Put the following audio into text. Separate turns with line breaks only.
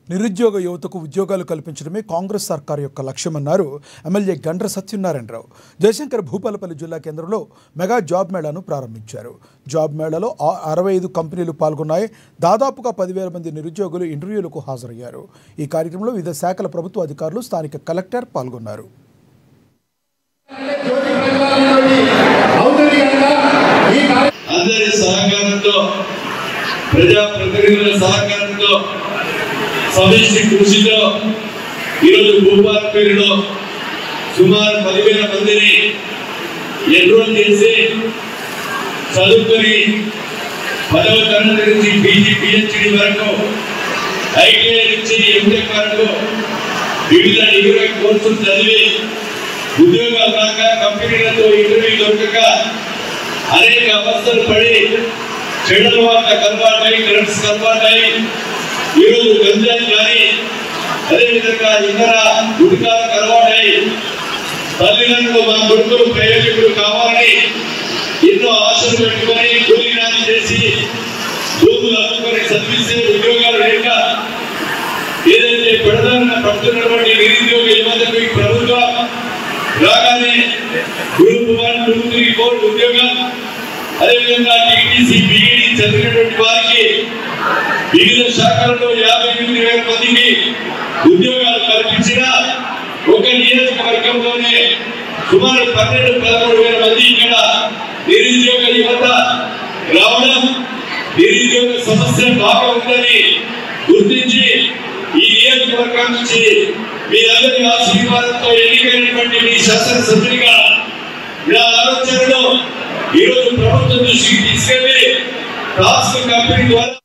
నిరుద్యోగ యువతకు ఉద్యోగాలు కల్పించడమే కాంగ్రెస్ సర్కార్ యొక్క లక్ష్యమన్నారు ఎమ్మెల్యే గండ్ర సత్యనారాయణరావు. జయశంకర్ భూపాలపల్లి జిల్లా కేంద్రంలో మెగా జాబ్ మేళాను ప్రారంభించారు. జాబ్ మేళాలో 65 కంపెనీలు పాల్గొన్నాయి. దాదాపుగా 10,000 మంది నిరుద్యోగులు ఇంటర్వ్యూలకు హాజరయ్యారు. ఈ కార్యక్రమంలో వివిధ శాఖల ప్రభుత్వ అధికారులు, స్థానిక కలెక్టర్ పాల్గొన్నారు.
అందరి సహకారంతో, ప్రజాప్రతినిధుల సహకారంతో, సమిష్టి కృషితో ఈరోజు భూపాలపల్లిలో సుమారు 10,000 మందిని ఎన్రోల్ చేసి చదువుకొని 10వ తరగతి నుంచి పీజీ, పిహెచ్డి వరకు, ఐటీఐ నుంచి ఎంటెక్ వరకు వివిధ డిగ్రీ కోర్సులు చదివి ఉద్యోగాలు రాక, కంపెనీలతో ఇంటర్వ్యూ దొరకక అనేక అవస్థలు పడి చెడుల వార్త కలవాటై, డ్రగ్స్ కలవాటై ఈరోజు గంజాయి కానీ అదేవిధంగా ఇతర గుడికాలకు అలవాటై తల్లిదండ్రులు మా కొడుకులు ప్రయోజకులు కావాలని ఎన్నో ఆశలు పెట్టుకొని కూలీనాలు చేసి భూములు అమ్ముకొని చదివిస్తే ఉద్యోగాలు లేక ఏదైతే పెడదాన్న పడుతున్నటువంటి నిరుద్యోగ యువతకు ఈ ప్రభుత్వం రాగానే గ్రూప్ 1, 2, 3, 4 ఉద్యోగాలు, అదేవిధంగా టీటీసీ, బీఈడీ చదివినటువంటి వారికి వివిధ శాఖలలో 58,000 మందికి ఉద్యోగాలు కల్పించిన ఒక నియోజకవర్గంలోనే సుమారు 12-13,000 మంది ఇక్కడ నిరుద్యోగ యువత రావడం, నిరుద్యోగ సమస్య బాగా ఉందని గుర్తించి ఈ నియోజకవర్గం నుంచి మీ అందరి ఆశీర్వాదంతో ఎన్నికైనటువంటి మీ శాసనసభ్యునిగా నా ఆలోచనలో ఈరోజు ప్రభుత్వం దృష్టికి తీసుకెళ్లి టాస్క్ కంపెనీ ద్వారా